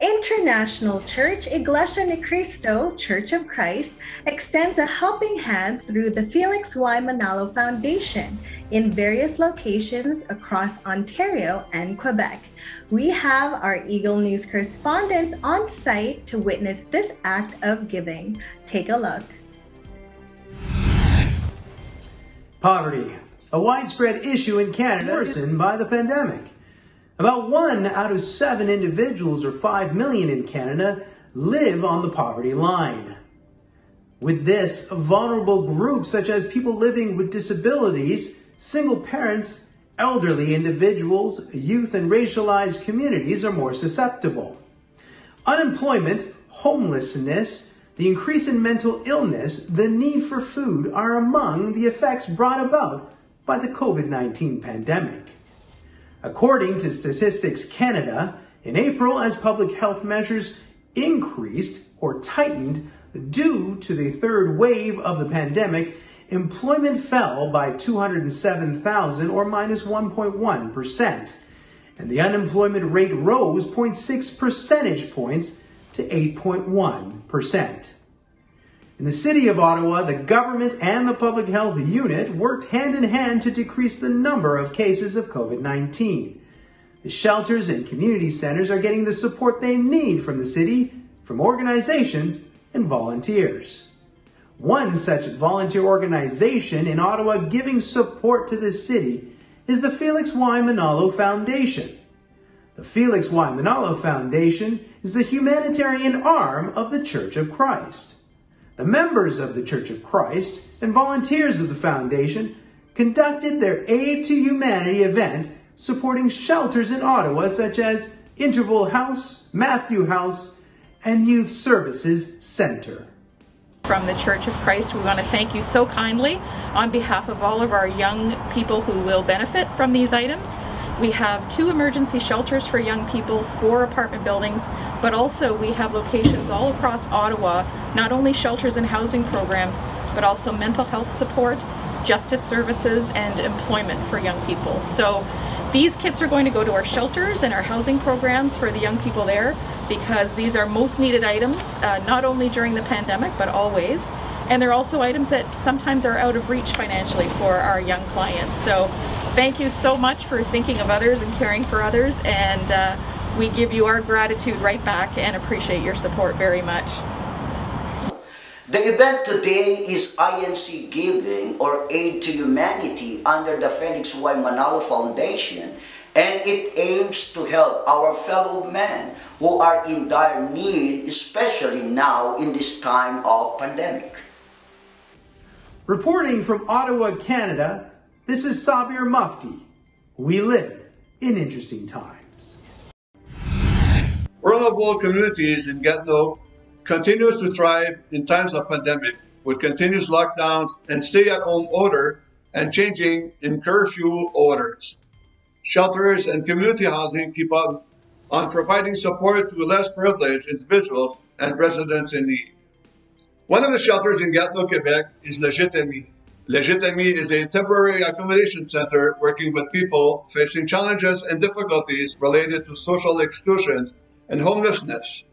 International Church Iglesia Ni Cristo, Church of Christ, extends a helping hand through the Felix Manalo Foundation in various locations across Ontario and Quebec. We have our Eagle News correspondents on site to witness this act of giving. Take a look. Poverty, a widespread issue in Canada worsened by the pandemic. About 1 out of 7 individuals, or 5 million in Canada, live on the poverty line. With this, vulnerable groups such as people living with disabilities, single parents, elderly individuals, youth, and racialized communities are more susceptible. Unemployment, homelessness, the increase in mental illness, the need for food are among the effects brought about by the COVID-19 pandemic. According to Statistics Canada, in April, as public health measures increased or tightened due to the third wave of the pandemic, employment fell by 207,000 or minus 1.1%, and the unemployment rate rose 0.6 percentage points to 8.1%. In the city of Ottawa, the government and the public health unit worked hand in hand to decrease the number of cases of COVID-19. The shelters and community centers are getting the support they need from the city, from organizations and volunteers. One such volunteer organization in Ottawa giving support to the city is the Felix Manalo Foundation. The Felix Manalo Foundation is the humanitarian arm of the Church of Christ. The members of the Church of Christ and volunteers of the foundation conducted their Aid to Humanity event supporting shelters in Ottawa such as Interval House, Matthew House, and Youth Services Center. From the Church of Christ, we want to thank you so kindly on behalf of all of our young people who will benefit from these items. We have 2 emergency shelters for young people, 4 apartment buildings, but also we have locations all across Ottawa, not only shelters and housing programs, but also mental health support, justice services, and employment for young people. So these kits are going to go to our shelters and our housing programs for the young people there, because these are most needed items, not only during the pandemic, but always. And they're also items that sometimes are out of reach financially for our young clients. So thank you so much for thinking of others and caring for others, and we give you our gratitude right back and appreciate your support very much. The event today is INC Giving, or Aid to Humanity, under the Felix Manalo Foundation, and it aims to help our fellow men who are in dire need, especially now in this time of pandemic. Reporting from Ottawa, Canada, this is Sabir Mufti. We live in interesting times. Vulnerable communities in Gatineau continues to thrive in times of pandemic, with continuous lockdowns and stay-at-home order and changing in curfew orders. Shelters and community housing keep up on providing support to less privileged individuals and residents in need. One of the shelters in Gatineau, Quebec is Legitimi. Legitimi is a temporary accommodation center working with people facing challenges and difficulties related to social exclusion and homelessness.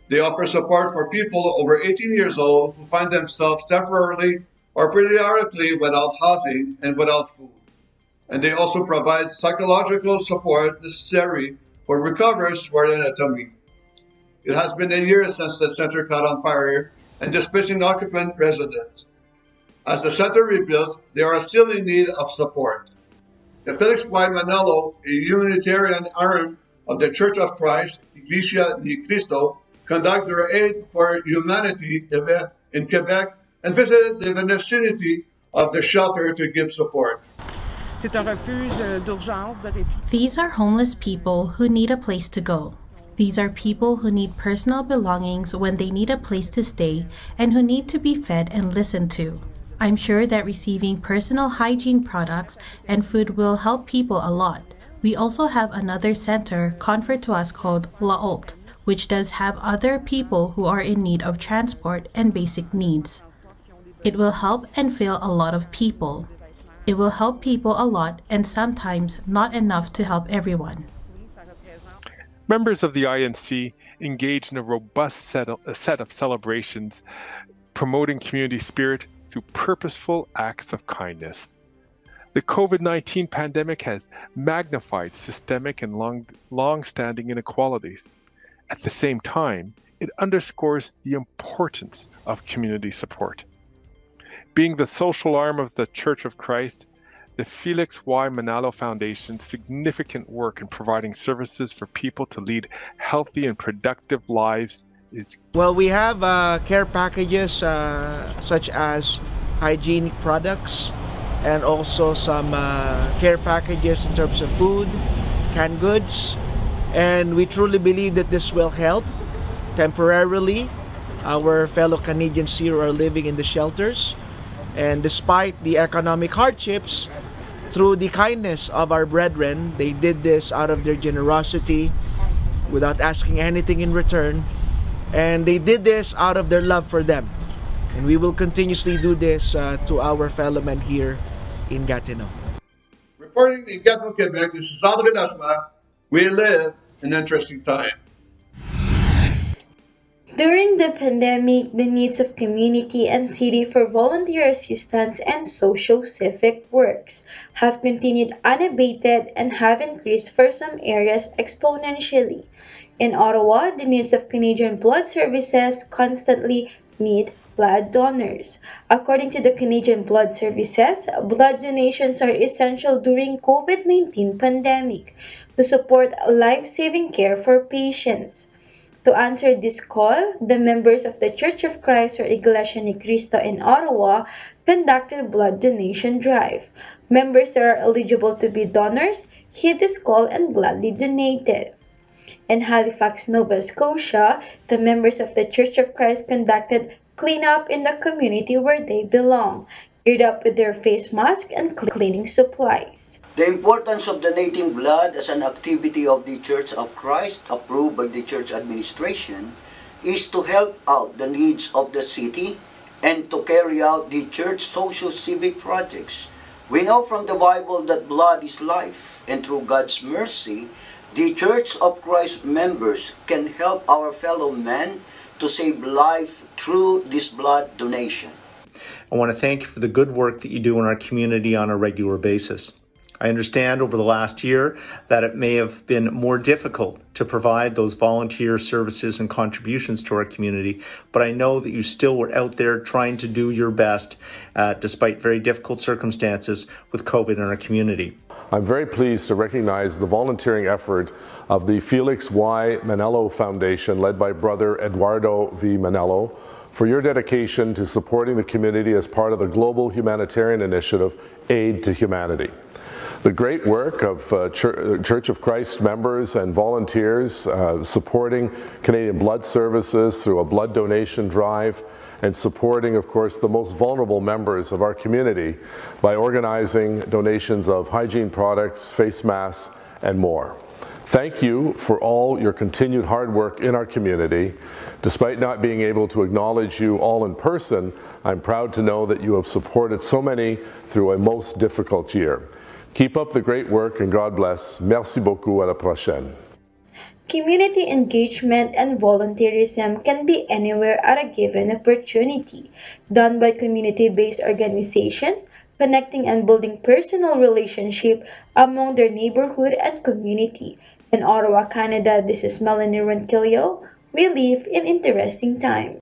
They offer support for people over 18 years old who find themselves temporarily or periodically without housing and without food. And they also provide psychological support necessary for recoveries who are in autonomy. It has been a year since the center caught on fire and displacing occupant residents. As the center rebuilds, they are still in need of support. The Felix Manalo, a humanitarian arm of the Church of Christ, Iglesia Ni Cristo, conduct their Aid for Humanity event in Quebec and visited the vicinity of the shelter to give support. These are homeless people who need a place to go. These are people who need personal belongings when they need a place to stay and who need to be fed and listened to. I'm sure that receiving personal hygiene products and food will help people a lot. We also have another center conferred to us called La Haute, which does have other people who are in need of transport and basic needs. It will help and fill a lot of people. It will help people a lot and sometimes not enough to help everyone. Members of the INC engage in a robust set of celebrations, promoting community spirit through purposeful acts of kindness. The COVID-19 pandemic has magnified systemic and long-standing inequalities. At the same time, it underscores the importance of community support. Being the social arm of the Church of Christ, the Felix Y. Manalo Foundation's significant work in providing services for people to lead healthy and productive lives is... Well, we have care packages such as hygienic products and also some care packages in terms of food, canned goods, and we truly believe that this will help temporarily our fellow Canadians here who are living in the shelters. And despite the economic hardships, through the kindness of our brethren, they did this out of their generosity without asking anything in return. And they did this out of their love for them. And we will continuously do this to our fellow men here in Gatineau. Reporting in Ottawa, Quebec, this is Andre Lasma. We live in an interesting time. During the pandemic, the needs of community and city for volunteer assistance and social-civic works have continued unabated and have increased for some areas exponentially. In Ottawa, the needs of Canadian Blood Services constantly need blood donors. According to the Canadian Blood Services, blood donations are essential during COVID-19 pandemic to support life-saving care for patients. To answer this call, the members of the Church of Christ or Iglesia Ni Cristo in Ottawa conducted blood donation drive. Members that are eligible to be donors heed this call and gladly donated. In Halifax, Nova Scotia, the members of the Church of Christ conducted cleanup in the community where they belong, geared up with their face masks and cleaning supplies. The importance of donating blood as an activity of the Church of Christ, approved by the church administration, is to help out the needs of the city and to carry out the church social-civic projects. We know from the Bible that blood is life, and through God's mercy, the Church of Christ members can help our fellow men to save life through this blood donation. I want to thank you for the good work that you do in our community on a regular basis. I understand over the last year that it may have been more difficult to provide those volunteer services and contributions to our community, but I know that you still were out there trying to do your best despite very difficult circumstances with COVID in our community. I'm very pleased to recognize the volunteering effort of the Felix Y. Manalo Foundation, led by Brother Eduardo V. Manalo, for your dedication to supporting the community as part of the global humanitarian initiative, Aid to Humanity. The great work of Church of Christ members and volunteers supporting Canadian Blood Services through a blood donation drive, and supporting, of course, the most vulnerable members of our community by organizing donations of hygiene products, face masks, and more. Thank you for all your continued hard work in our community. Despite not being able to acknowledge you all in person, I'm proud to know that you have supported so many through a most difficult year. Keep up the great work and God bless. Merci beaucoup. À la prochaine. Community engagement and volunteerism can be anywhere at a given opportunity, done by community-based organizations, connecting and building personal relationship among their neighborhood and community. In Ottawa, Canada, this is Melanie Ronquillo. We live in interesting times.